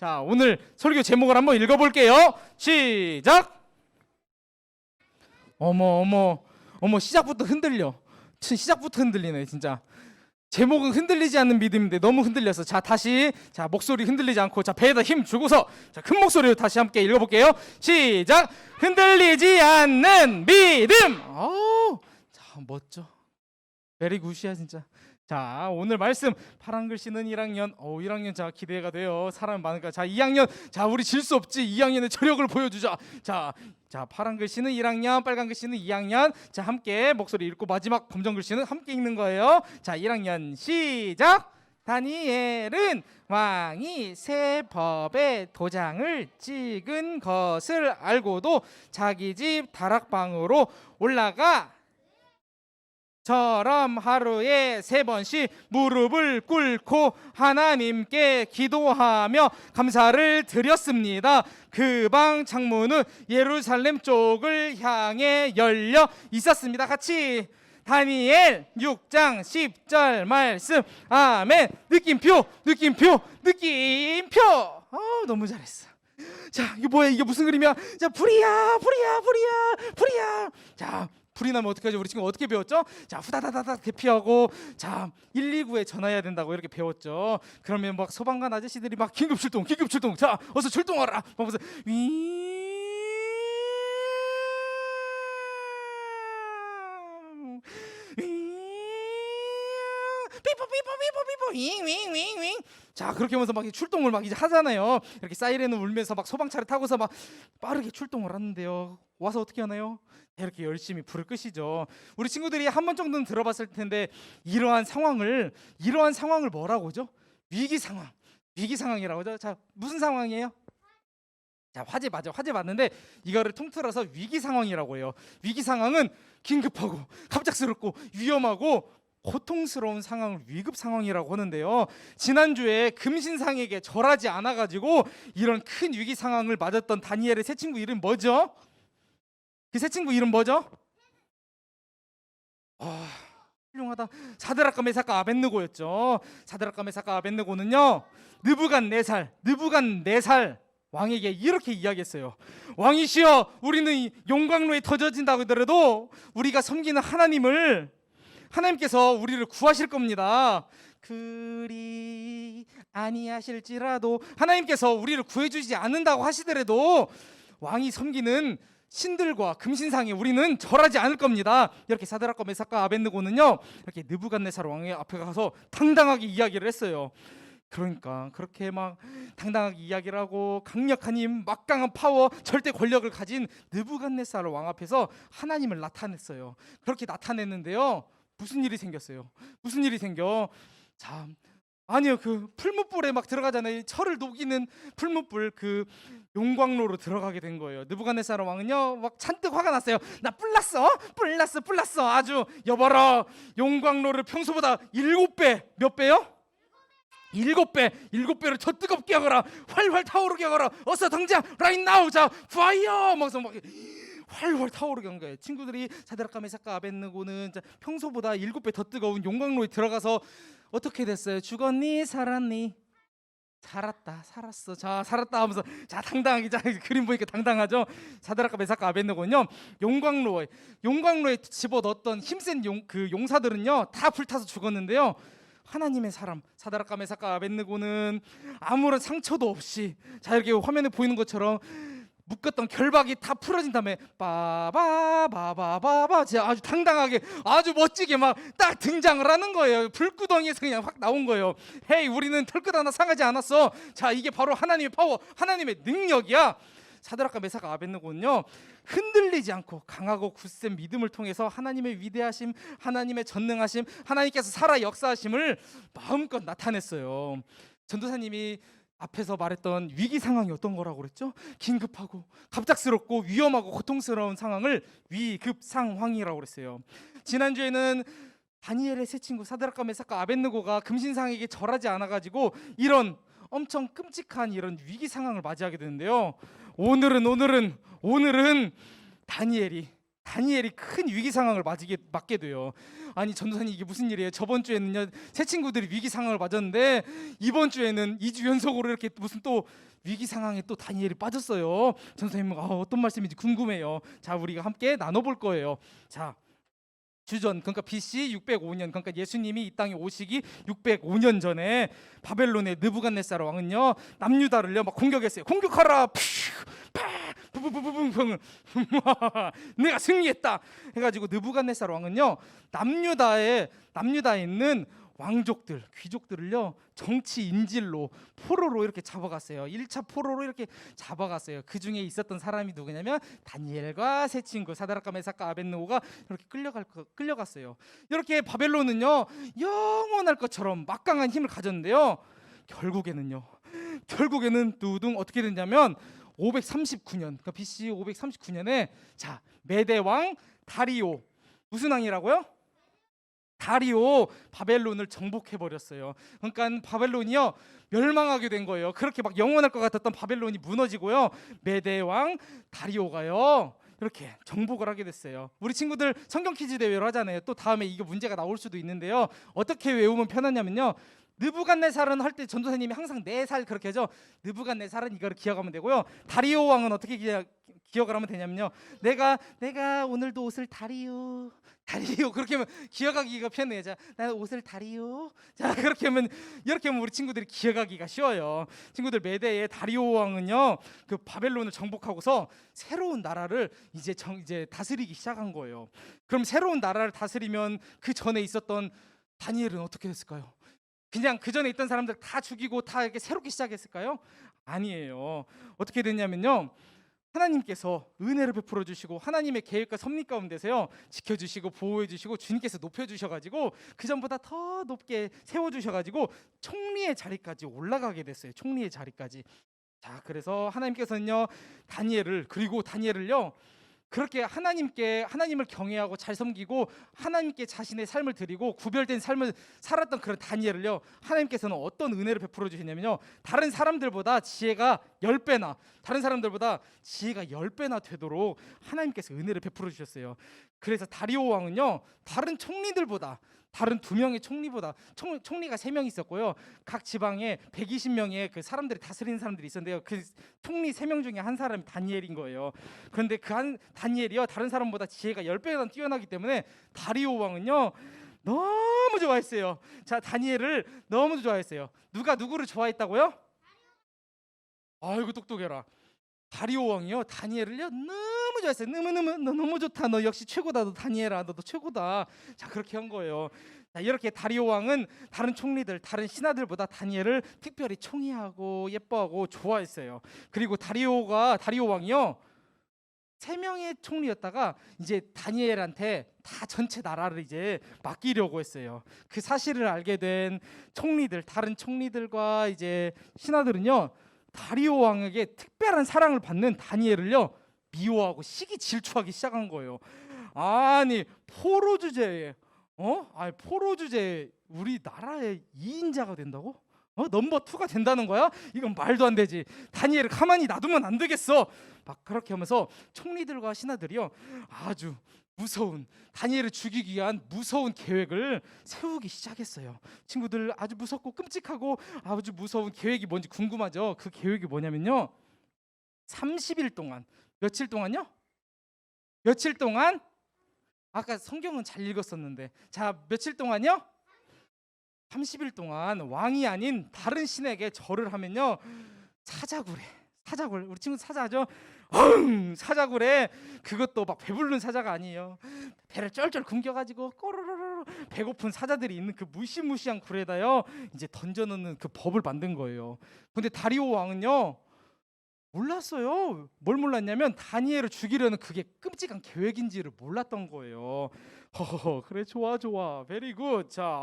자, 오늘 설교 제목을 한번 읽어볼게요. 시작. 어머, 시작부터 흔들려. 시작부터 흔들리네 진짜. 제목은 흔들리지 않는 믿음인데 너무 흔들려서. 자, 다시. 자, 목소리 흔들리지 않고, 자, 배에다 힘 주고서, 자, 큰 목소리로 다시 함께 읽어볼게요. 시작. 흔들리지 않는 믿음. 자, 멋져. 베리 굿이야 진짜. 자, 오늘 말씀 파란 글씨는 1학년. 1학년 자 기대가 돼요. 사람 많으니까. 자, 2학년. 자, 우리 질 수 없지. 2학년의 저력을 보여주자. 자, 파란 글씨는 1학년, 빨간 글씨는 2학년. 자, 함께 목소리 읽고 마지막 검정 글씨는 함께 읽는 거예요. 자, 1학년 시작. 다니엘은 왕이 새 법의 도장을 찍은 것을 알고도 자기 집 다락방으로 올라가 처럼 하루에 3번씩 무릎을 꿇고 하나님께 기도하며 감사를 드렸습니다. 그 방 창문은 예루살렘 쪽을 향해 열려 있었습니다. 같이 다니엘 6장 10절 말씀. 아멘. 느낌표. 너무 잘했어. 자, 이거 뭐야? 이게 무슨 그림이야? 자, 불이야. 자, 불이 나면 어떻게 하죠? 우리 지금 어떻게 배웠죠? 자, 후다다다닥 대피하고, 자, 119에 전화해야 된다고 이렇게 배웠죠. 그러면 막 소방관 아저씨들이 막 긴급 출동. 자, 어서 출동하라. 하면서 삐뽀. 자, 그렇게 하면서 막 출동을 막 이제 하잖아요. 이렇게 사이렌을 울면서 막 소방차를 타고서 막 빠르게 출동을 하는데요. 와서 어떻게 하나요? 이렇게 열심히 불을 끄시죠. 우리 친구들이 한 번 정도는 들어봤을 텐데, 이러한 상황을 뭐라고 하죠? 위기 상황이라고 하죠. 자, 무슨 상황이에요? 자, 화재 맞는데 이거를 통틀어서 위기 상황이라고 해요. 위기 상황은 긴급하고 갑작스럽고 위험하고 고통스러운 상황을 위급 상황이라고 하는데요. 지난주에 금신상에게 절하지 않아가지고 이런 큰 위기 상황을 맞았던 다니엘의 새 친구 이름 뭐죠? 그 새 친구 이름 뭐죠? 훌륭하다. 사드락과 메삭과 아벳느고였죠. 사드락과 메삭과 아벳느고는요, 느부갓네살 왕에게 이렇게 이야기했어요. 왕이시여, 우리는 용광로에 터져진다고 하더라도 우리가 섬기는 하나님께서 우리를 구하실 겁니다. 그리 아니하실지라도, 하나님께서 우리를 구해주지 않는다고 하시더라도 왕이 섬기는 신들과 금신상에 우리는 절하지 않을 겁니다. 이렇게 사드락과 메삭과 아벳느고는요, 이렇게 느부갓네살 왕의 앞에 가서 당당하게 이야기를 했어요. 그러니까 그렇게 막 당당하게 이야기를 하고 강력한 힘, 막강한 파워, 절대 권력을 가진 느부갓네살 왕 앞에서 하나님을 나타냈어요. 그렇게 나타냈는데요, 무슨 일이 생겼어요? 참, 아니요, 그 풀무불에 막 들어가잖아요. 철을 녹이는 풀무불, 그 용광로로 들어가게 된 거예요. 느부갓네살 왕은요, 막 잔뜩 화가 났어요. 나 뿔났어. 아주 여봐라, 용광로를 평소보다 7배, 몇 배요? 7배를 더 뜨겁게 하거라. 활활 타오르게 하거라. 어서 당장 right now. 자, 파이어. 막 활활 타오르게 한 거예요. 친구들이 사드락과 메삭과 아벳느고는 평소보다 7배 더 뜨거운 용광로에 들어가서 어떻게 됐어요? 죽었니? 살았니? 살았어. 자, 살았다 하면서, 자, 당당하게, 자, 그림 보니까 당당하죠. 사드락과 메삭과 아벳느고는요, 용광로에 집어넣었던 힘센 용사들은요, 다 불타서 죽었는데요, 하나님의 사람 사드락과 메삭과 아벳느고는 아무런 상처도 없이, 자, 이렇게 화면에 보이는 것처럼 묶었던 결박이 다 풀어진 다음에 바바바바바바, 아주 당당하게, 아주 멋지게 막 딱 등장을 하는 거예요. 불구덩이에서 그냥 확 나온 거예요. 헤이, 우리는 털끝 하나 상하지 않았어. 자, 이게 바로 하나님의 파워, 하나님의 능력이야. 사드락과 메삭과 아벳느고는요, 흔들리지 않고 강하고 굳센 믿음을 통해서 하나님의 위대하심, 하나님의 전능하심, 하나님께서 살아 역사하심을 마음껏 나타냈어요. 전도사님이 앞에서 말했던 위기 상황이 어떤 거라고 그랬죠? 긴급하고 갑작스럽고 위험하고 고통스러운 상황을 위급 상황이라고 그랬어요. 지난주에는 다니엘의 새 친구 사드락과 메삭과 아벳느고가 금신상에게 절하지 않아가지고 이런 엄청 끔찍한 이런 위기 상황을 맞이하게 되는데요, 오늘은 다니엘이 다니엘이 큰 위기 상황을 맞게 돼요. 아니 전도사님 이게 무슨 일이에요? 저번 주에는요 새 친구들이 위기 상황을 맞았는데 이번 주에는 2주 연속으로 이렇게 무슨 또 위기 상황에 또 다니엘이 빠졌어요. 전도사님 어떤 말씀인지 궁금해요. 자 우리가 함께 나눠볼 거예요. 자 주전 그러니까 BC 605년 그러니까 예수님이 이 땅에 오시기 605년 전에 바벨론의 느부갓네살 왕은요 남유다를요 막 공격했어요. 공격하라. 부부부부부 내가 승리했다 해가지고 느부갓네살 왕은요 남유다에 있는 왕족들 귀족들을요 정치 인질로 포로로 이렇게 잡아갔어요. 1차 포로로 이렇게 잡아갔어요. 그 중에 있었던 사람이 누구냐면 다니엘과 세 친구 사드락과 메삭과 아벳느고가 이렇게 끌려갔어요. 이렇게 바벨론은요 영원할 것처럼 막강한 힘을 가졌는데요 결국에는 두둥 어떻게 됐냐면 539년 그러니까 BC 539년에 자 메대 왕 다리오 무슨 왕이라고요? 다리오 바벨론을 정복해 버렸어요. 그러니까 바벨론이요 멸망하게 된 거예요. 그렇게 막 영원할 것 같았던 바벨론이 무너지고요 메대 왕 다리오가요 이렇게 정복을 하게 됐어요. 우리 친구들 성경 퀴즈 대회를 하잖아요. 또 다음에 이게 문제가 나올 수도 있는데요. 어떻게 외우면 편하냐면요. 느부갓네살은 할 때 전도사님이 항상 4살 그렇게 하죠. 느부갓네살은 이거를 기억하면 되고요. 다리오 왕은 어떻게 기억을 하면 되냐면요. 내가 오늘도 옷을 다리오 그렇게 하면 기억하기가 편해요. 자, 나 옷을 다리오. 자, 그렇게 하면 이렇게 하면 우리 친구들이 기억하기가 쉬워요. 친구들 메대의 다리오 왕은요. 그 바벨론을 정복하고서 새로운 나라를 이제 다스리기 시작한 거예요. 그럼 새로운 나라를 다스리면 그 전에 있었던 다니엘은 어떻게 됐을까요? 그냥 그 전에 있던 사람들 다 죽이고 다 이렇게 새롭게 시작했을까요? 아니에요. 어떻게 됐냐면요. 하나님께서 은혜를 베풀어 주시고 하나님의 계획과 섭리 가운데서요 지켜주시고 보호해 주시고 주님께서 높여 주셔가지고 그 전보다 더 높게 세워 주셔가지고 총리의 자리까지 올라가게 됐어요. 총리의 자리까지. 자 그래서 하나님께서는요 다니엘을요 그렇게 하나님을 경외하고 잘 섬기고 하나님께 자신의 삶을 드리고 구별된 삶을 살았던 그런 다니엘을요 하나님께서는 어떤 은혜를 베풀어 주시냐면요 다른 사람들보다 지혜가 10배나 되도록 하나님께서 은혜를 베풀어 주셨어요. 그래서 다리오 왕은요 다른 2명의 총리보다 총리가 3명 있었고요. 각 지방에 120명의 그 사람들이 다스리는 사람들이 있었는데요. 그 총리 3명 중에 한 사람이 다니엘인 거예요. 그런데 그 다니엘이요 다른 사람보다 지혜가 10배나 뛰어나기 때문에 다리오 왕은요 너무 좋아했어요. 자 다니엘을 너무 좋아했어요. 누가 누구를 좋아했다고요? 아이고 똑똑해라. 다리오 왕이요 다니엘을요 너무 좋아했어요. 너무 좋다. 너 역시 최고다. 너 다니엘아 너도 최고다. 자 그렇게 한 거예요. 자, 이렇게 다리오 왕은 다른 총리들 다른 신하들보다 다니엘을 특별히 총애하고 예뻐하고 좋아했어요. 그리고 다리오 왕이요 3명의 총리였다가 이제 다니엘한테 다 전체 나라를 이제 맡기려고 했어요. 그 사실을 알게 된 다른 총리들과 이제 신하들은요 다리오 왕에게 특별한 사랑을 받는 다니엘을요 미워하고 시기 질투하기 시작한 거예요. 아니 포로 주제에 우리 나라의 2인자가 된다고? 넘버 2가 된다는 거야? 이건 말도 안 되지. 다니엘을 가만히 놔두면 안 되겠어. 막 그렇게 하면서 총리들과 신하들이요 아주 무서운 다니엘을 죽이기 위한 무서운 계획을 세우기 시작했어요. 친구들 아주 무섭고 끔찍하고 아주 무서운 계획이 뭔지 궁금하죠? 그 계획이 뭐냐면요 30일 동안 며칠 동안요? 며칠 동안 아까 성경은 잘 읽었었는데 자 며칠 동안요? 30일 동안 왕이 아닌 다른 신에게 절을 하면요 사자굴 우리 친구 사자죠? 사자굴에 그것도 막 배부른 사자가 아니에요. 배를 쩔쩔 굶겨가지고 꼬르르르 배고픈 사자들이 있는 그 무시무시한 굴에다요 이제 던져놓는 그 법을 만든 거예요. 근데 다리오 왕은요 몰랐어요. 뭘 몰랐냐면 다니엘을 죽이려는 그게 끔찍한 계획인지를 몰랐던 거예요. 그래 좋아 베리 굿. 자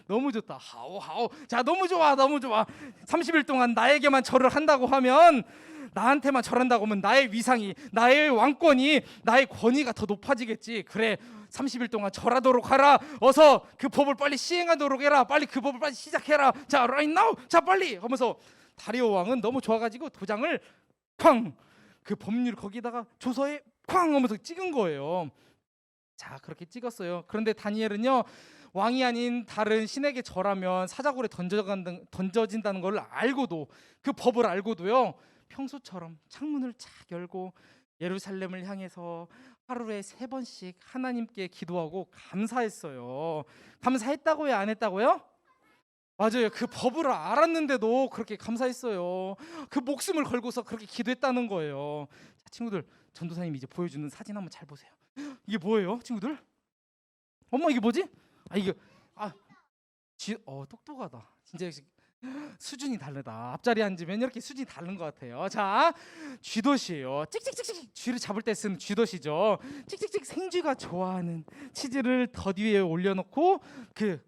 너무 좋다. 하오 자 너무 좋아 30일 동안 나에게만 절을 한다고 하면 나한테만 절한다고 하면 나의 위상이 나의 왕권이 나의 권위가 더 높아지겠지. 그래 30일 동안 절하도록 하라. 어서 그 법을 빨리 시행하도록 해라. 빨리 그 법을 빨리 시작해라. 자 right now 자 빨리 하면서 다리오 왕은 너무 좋아가지고 도장을 쾅 그 법률 거기다가 조서에 쾅 하면서 찍은 거예요. 자, 그렇게 찍었어요. 그런데 다니엘은요, 왕이 아닌 다른 신에게 절하면 사자굴에 던져진다는 걸 알고도, 그 법을 알고도요, 평소처럼 창문을 착 열고 예루살렘을 향해서 하루에 3번씩 하나님께 기도하고 감사했어요. 감사했다고요? 안 했다고요? 맞아요. 그 법을 알았는데도 그렇게 감사했어요. 그 목숨을 걸고서 그렇게 기도했다는 거예요. 자, 친구들, 전도사님이 이제 보여주는 사진 한번 잘 보세요. 이게 뭐예요, 친구들? 엄마, 이게 뭐지? 이게 똑똑하다. 진짜 수준이 다르다. 앞자리 앉으면 이렇게 수준이 다른 것 같아요. 자, 쥐덫이에요. 찍찍찍찍, 쥐를 잡을 때 쓰는 쥐덫이죠. 찍찍찍, 생쥐가 좋아하는 치즈를 덫 위에 올려놓고 그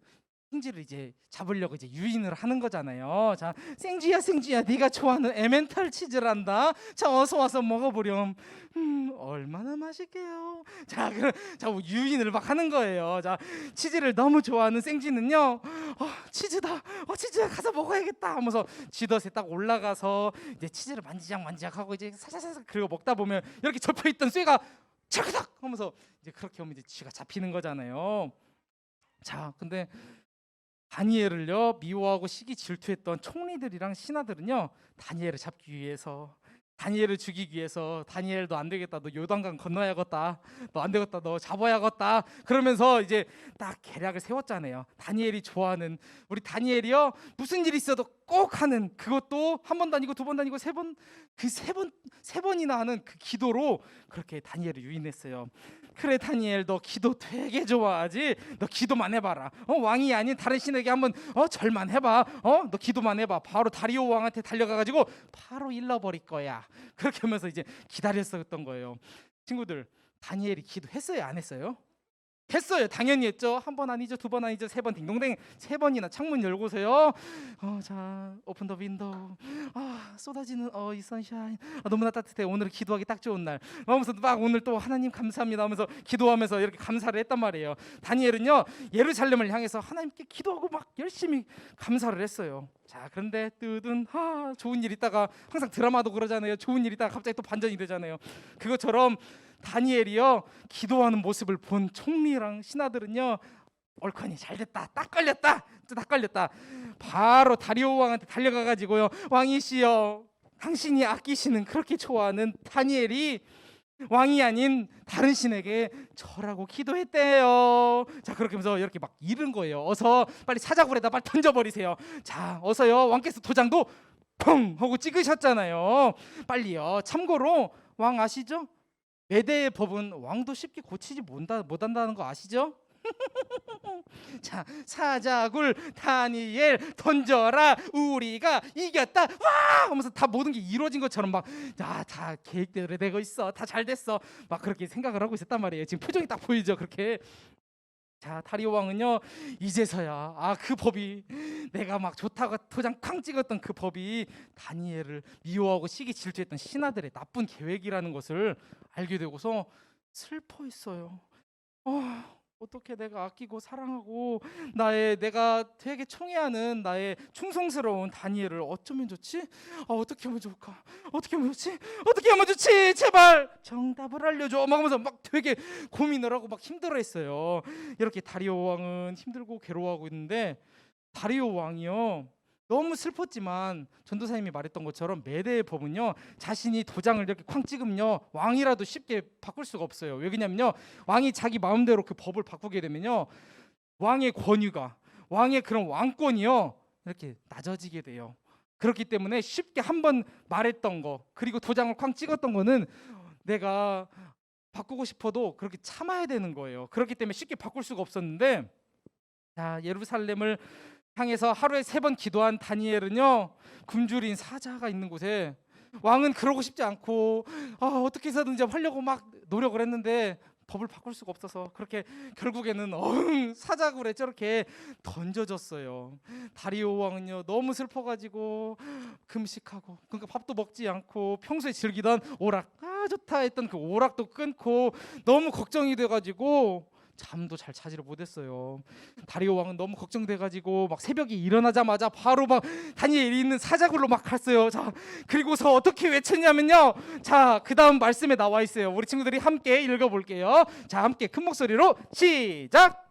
생쥐를 이제 잡으려고 이제 유인을 하는 거잖아요. 자, 생쥐야, 네가 좋아하는 에멘탈 치즈란다. 자, 어서 와서 먹어보렴. 얼마나 맛있게요. 자, 유인을 막 하는 거예요. 자, 치즈를 너무 좋아하는 생쥐는요, 치즈다, 치즈야, 가서 먹어야겠다 하면서 쥐덫에 딱 올라가서 이제 치즈를 만지작 하고 이제 사사사사 그리고 먹다 보면 이렇게 접혀있던 쇠가 차크닥 하면서 이제 그렇게 하면 이제 쥐가 잡히는 거잖아요. 자, 근데 다니엘을요, 미워하고 시기 질투했던 총리들이랑 신하들은요, 다니엘을 잡기 위해서, 다니엘을 죽이기 위해서, 다니엘 너 안 되겠다, 너 요단강 건너야겠다, 너 안 되겠다, 너 잡아야겠다, 그러면서 이제 딱 계략을 세웠잖아요. 다니엘이 좋아하는, 우리 다니엘이요, 무슨 일 있어도 꼭 하는, 그것도 한 번도 아니고 두 번도 아니고 세 번이나 하는 그 기도로 그렇게 다니엘을 유인했어요. 그래, 다니엘, 너 기도 되게 좋아하지? 너 기도만 해봐라. 왕이 아닌 다른 신에게 한번 절만 해봐. 너 기도만 해봐. 바로 다리오 왕한테 달려가가지고 바로 일러버릴 거야. 그렇게 하면서 이제 기다렸었던 거예요. 친구들, 다니엘이 기도했어요, 안 했어요? 했어요. 당연히 했죠. 한 번 아니죠, 두 번 아니죠, 3번, 딩동댕 3번이나 창문 열고서요. 자, 오픈 더 윈도우. 쏟아지는 이 선샤인. 너무나 따뜻해. 오늘은 기도하기 딱 좋은 날. 하면서 막 오늘 또 하나님 감사합니다 하면서 기도하면서 이렇게 감사를 했단 말이에요. 다니엘은요, 예루살렘을 향해서 하나님께 기도하고 막 열심히 감사를 했어요. 자, 그런데 뜨든 좋은 일 있다가, 항상 드라마도 그러잖아요. 좋은 일 있다가 갑자기 또 반전이 되잖아요. 그것처럼 다니엘이요, 기도하는 모습을 본 총리랑 신하들은요, 옳거니 잘됐다, 딱 걸렸다. 바로 다리오 왕한테 달려가가지고요, 왕이시여, 당신이 아끼시는, 그렇게 좋아하는 다니엘이 왕이 아닌 다른 신에게 절하고 기도했대요. 자, 그렇게 하면서 이렇게 막 이른 거예요. 어서 빨리 사자굴에다 빨리 던져버리세요. 자, 어서요. 왕께서 도장도 펑 하고 찍으셨잖아요. 빨리요. 참고로 왕 아시죠? 메대의 법은 왕도 쉽게 고치지 못한다는 거 아시죠? 자, 사자굴 다니엘 던져라, 우리가 이겼다, 와 하면서 다 모든 게 이루어진 것처럼 막 다 계획대로 되고 있어, 다 잘 됐어, 막 그렇게 생각을 하고 있었단 말이에요. 지금 표정이 딱 보이죠, 그렇게. 자, 다리오 왕은요, 이제서야 그 법이, 내가 막 좋다고 도장 쾅 찍었던 그 법이 다니엘을 미워하고 시기 질투했던 신하들의 나쁜 계획이라는 것을 알게 되고서 슬퍼했어요. 어떻게 내가 아끼고 사랑하고 내가 되게 총애하는 나의 충성스러운 다니엘을 어쩌면 좋지? 어떻게 하면 좋을까? 어떻게 하면 좋지? 제발 정답을 알려줘. 막 하면서 막 되게 고민을 하고 막 힘들어했어요. 이렇게 다리오 왕은 힘들고 괴로워하고 있는데, 다리오 왕이요, 너무 슬펐지만 전도사님이 말했던 것처럼 메대의 법은요, 자신이 도장을 이렇게 쾅 찍으면요, 왕이라도 쉽게 바꿀 수가 없어요. 왜 그러냐면요, 왕이 자기 마음대로 그 법을 바꾸게 되면요, 왕의 권위가, 왕의 그런 왕권이요, 이렇게 낮아지게 돼요. 그렇기 때문에 쉽게 한번 말했던 거, 그리고 도장을 쾅 찍었던 거는 내가 바꾸고 싶어도 그렇게 참아야 되는 거예요. 그렇기 때문에 쉽게 바꿀 수가 없었는데, 자, 예루살렘을 향해서 하루에 3번 기도한 다니엘은요, 굶주린 사자가 있는 곳에, 왕은 그러고 싶지 않고 어떻게 해서든지 하려고 막 노력을 했는데 법을 바꿀 수가 없어서 그렇게 결국에는 사자굴에 저렇게 던져졌어요. 다리오 왕은요, 너무 슬퍼가지고 금식하고, 그러니까 밥도 먹지 않고 평소에 즐기던 오락, 좋다 했던 그 오락도 끊고 너무 걱정이 돼가지고 잠도 잘 자지를 못했어요. 다리오 왕은 너무 걱정돼가지고 막 새벽에 일어나자마자 바로 막 다니엘이 있는 사자굴로 막 갔어요. 자, 그리고서 어떻게 외쳤냐면요. 자, 그 다음 말씀에 나와 있어요. 우리 친구들이 함께 읽어볼게요. 자, 함께 큰 목소리로 시작.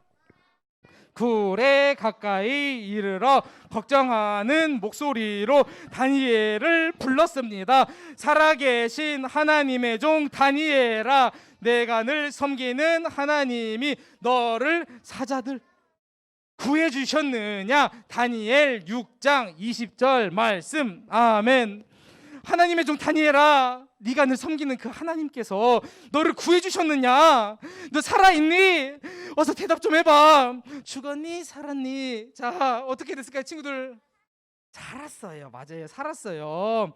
굴에 가까이 이르러 걱정하는 목소리로 다니엘을 불렀습니다. 살아계신 하나님의 종 다니엘아, 내가 늘 섬기는 하나님이 너를 사자들 구해 주셨느냐. 다니엘 6장 20절 말씀. 아멘. 하나님의 종 다니엘아, 네가 늘 섬기는 그 하나님께서 너를 구해 주셨느냐? 너 살아있니? 어서 대답 좀 해봐. 죽었니? 살았니? 자, 어떻게 됐을까요, 친구들? 살았어요. 맞아요, 살았어요.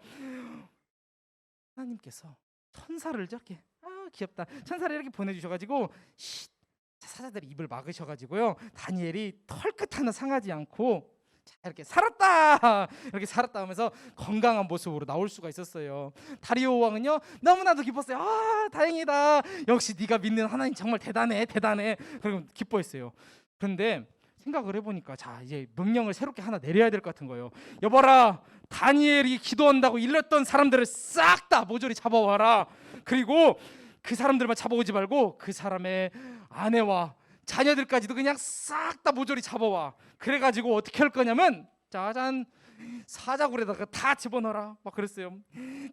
하나님께서 천사를 저렇게, 귀엽다, 천사를 이렇게 보내주셔가지고 사자들이 입을 막으셔가지고요, 다니엘이 털끝 하나 상하지 않고 자, 이렇게 살았다, 이렇게 살았다 하면서 건강한 모습으로 나올 수가 있었어요. 다리오 왕은요, 너무나도 기뻤어요. 다행이다, 역시 네가 믿는 하나님 정말 대단해. 그리고 기뻐했어요. 그런데 생각을 해보니까, 자, 이제 명령을 새롭게 하나 내려야 될 것 같은 거예요. 여봐라, 다니엘이 기도한다고 일렀던 사람들을 싹 다 모조리 잡아와라. 그리고 그 사람들만 잡아오지 말고 그 사람의 아내와 자녀들까지도 그냥 싹 다 모조리 잡아와. 그래가지고 어떻게 할 거냐면, 짜잔, 사자굴에다가 다 집어넣어라, 막 그랬어요.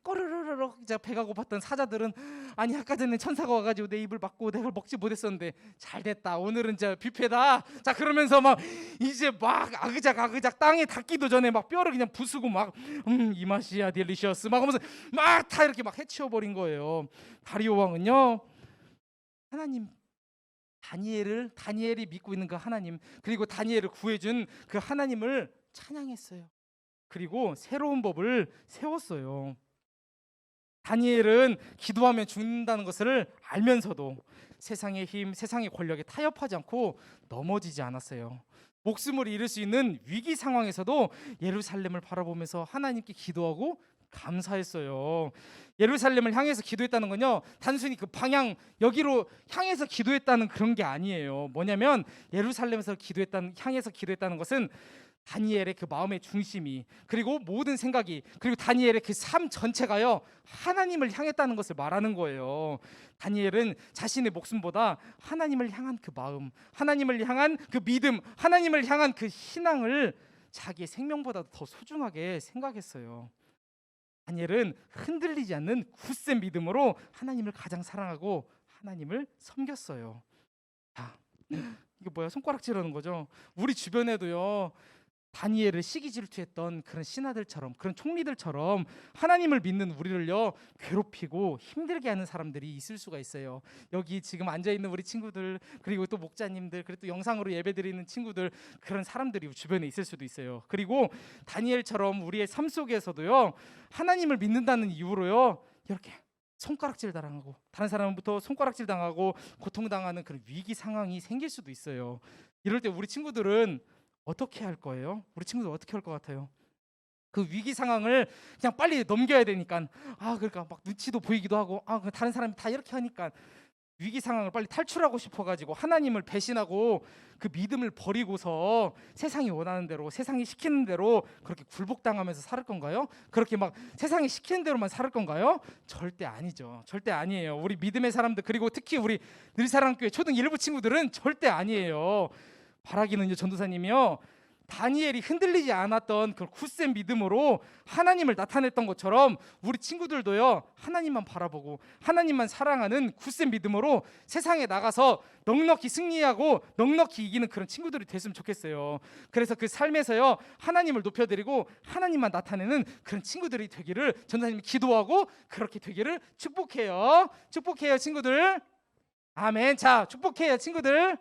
꼬르르르륵. 이제 배가 고팠던 사자들은, 아니 아까 전에 천사가 와가지고 내 입을 막고 내가 먹지 못했었는데 잘 됐다, 오늘은 이제 뷔페다. 자, 그러면서 막 이제 막 아그작 땅에 닿기도 전에 막 뼈를 그냥 부수고 막 이 맛이야 딜리셔스 막 하면서 막 다 이렇게 막 해치워버린 거예요. 다리오 왕은요, 하나님, 다니엘이 믿고 있는 그 하나님, 그리고 다니엘을 구해준 그 하나님을 찬양했어요. 그리고 새로운 법을 세웠어요. 다니엘은 기도하면 죽는다는 것을 알면서도 세상의 힘, 세상의 권력에 타협하지 않고 넘어지지 않았어요. 목숨을 잃을 수 있는 위기 상황에서도 예루살렘을 바라보면서 하나님께 기도하고 감사했어요. 예루살렘을 향해서 기도했다는 건요, 단순히 그 방향 여기로 향해서 기도했다는 그런 게 아니에요. 뭐냐면 예루살렘에서 향해서 기도했다는 것은 다니엘의 그 마음의 중심이, 그리고 모든 생각이, 그리고 다니엘의 그 삶 전체가요, 하나님을 향했다는 것을 말하는 거예요. 다니엘은 자신의 목숨보다 하나님을 향한 그 마음, 하나님을 향한 그 믿음, 하나님을 향한 그 신앙을 자기의 생명보다 더 소중하게 생각했어요. 다니엘은 흔들리지 않는 굳센 믿음으로 하나님을 가장 사랑하고 하나님을 섬겼어요. 자, 이게 뭐야? 손가락질하는 거죠. 우리 주변에도요, 다니엘을 시기 질투했던 그런 신하들처럼, 그런 총리들처럼 하나님을 믿는 우리를요 괴롭히고 힘들게 하는 사람들이 있을 수가 있어요. 여기 지금 앉아있는 우리 친구들, 그리고 또 목자님들, 그리고 또 영상으로 예배드리는 친구들, 그런 사람들이 주변에 있을 수도 있어요. 그리고 다니엘처럼 우리의 삶 속에서도요, 하나님을 믿는다는 이유로요 이렇게 손가락질 당하고, 다른 사람부터 손가락질 당하고 고통당하는 그런 위기 상황이 생길 수도 있어요. 이럴 때 우리 친구들은 어떻게 할 거예요? 우리 친구들 어떻게 할 것 같아요? 그 위기 상황을 그냥 빨리 넘겨야 되니까, 그러니까 막 눈치도 보이기도 하고, 다른 사람이 다 이렇게 하니까 위기 상황을 빨리 탈출하고 싶어가지고 하나님을 배신하고 그 믿음을 버리고서 세상이 원하는 대로, 세상이 시키는 대로 그렇게 굴복당하면서 살 건가요? 그렇게 막 세상이 시키는 대로만 살 건가요? 절대 아니죠. 절대 아니에요. 우리 믿음의 사람들, 그리고 특히 우리 늘사랑교회 초등 1부 친구들은 절대 아니에요. 바라기는요, 전도사님이요, 다니엘이 흔들리지 않았던 그 굳센 믿음으로 하나님을 나타냈던 것처럼 우리 친구들도요, 하나님만 바라보고 하나님만 사랑하는 굳센 믿음으로 세상에 나가서 넉넉히 승리하고 넉넉히 이기는 그런 친구들이 됐으면 좋겠어요. 그래서 그 삶에서요, 하나님을 높여드리고 하나님만 나타내는 그런 친구들이 되기를 전도사님이 기도하고 그렇게 되기를 축복해요. 친구들. 아멘. 자, 축복해요, 친구들.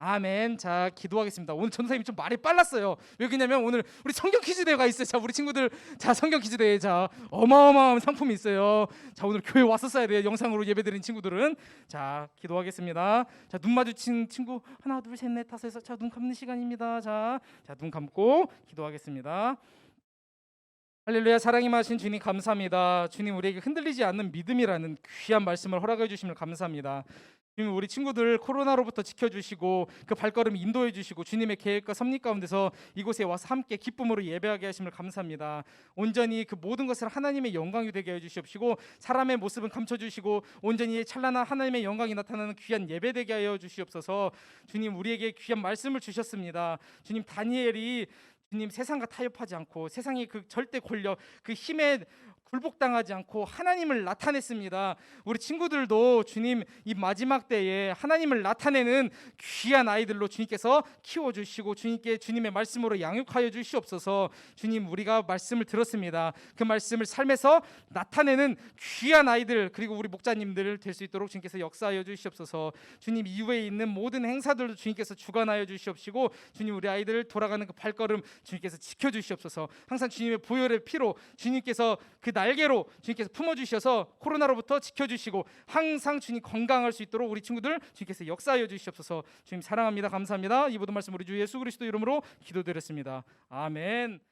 아멘. 자, 기도하겠습니다. 오늘 전도사님이 좀 말이 빨랐어요. 왜 그러냐면 오늘 우리 성경 퀴즈 대회가 있어요. 자, 우리 친구들, 자, 성경 퀴즈 대회, 자, 어마어마한 상품이 있어요. 자, 오늘 교회 왔었어야 돼요. 영상으로 예배드린 친구들은. 자, 기도하겠습니다. 자, 눈 마주친 친구 하나, 둘, 셋, 넷, 다섯, 여섯. 자, 눈 감는 시간입니다. 자, 눈 감고 기도하겠습니다. 할렐루야. 사랑이 많으신 주님 감사합니다. 주님, 우리에게 흔들리지 않는 믿음이라는 귀한 말씀을 허락해 주심을 감사합니다. 주님, 우리 친구들 코로나로부터 지켜주시고 그 발걸음 인도해 주시고 주님의 계획과 섭리 가운데서 이곳에 와서 함께 기쁨으로 예배하게 하심을 감사합니다. 온전히 그 모든 것을 하나님의 영광이 되게 해 주시옵시고 사람의 모습은 감춰 주시고 온전히 찬란한 하나님의 영광이 나타나는 귀한 예배 되게 하여 주시옵소서. 주님, 우리에게 귀한 말씀을 주셨습니다. 주님, 다니엘이 주님 세상과 타협하지 않고 세상의 그 절대 권력, 그 힘에 굴복당하지 않고 하나님을 나타냈습니다. 우리 친구들도 주님 이 마지막 때에 하나님을 나타내는 귀한 아이들로 주님께서 키워주시고 주님께 주님의 말씀으로 양육하여 주시옵소서. 주님, 우리가 말씀을 들었습니다. 그 말씀을 삶에서 나타내는 귀한 아이들 그리고 우리 목자님들 될 수 있도록 주님께서 역사하여 주시옵소서. 주님, 이후에 있는 모든 행사들도 주님께서 주관하여 주시옵시고 주님, 우리 아이들 돌아가는 그 발걸음 주님께서 지켜주시옵소서. 항상 주님의 보혈의 피로 주님께서 그 날개로 주님께서 품어주셔서 코로나로부터 지켜주시고 항상 주님 건강할 수 있도록 우리 친구들 주님께서 역사하여 주시옵소서. 주님 사랑합니다. 감사합니다. 이 모든 말씀 우리 주 예수 그리스도 이름으로 기도드렸습니다. 아멘.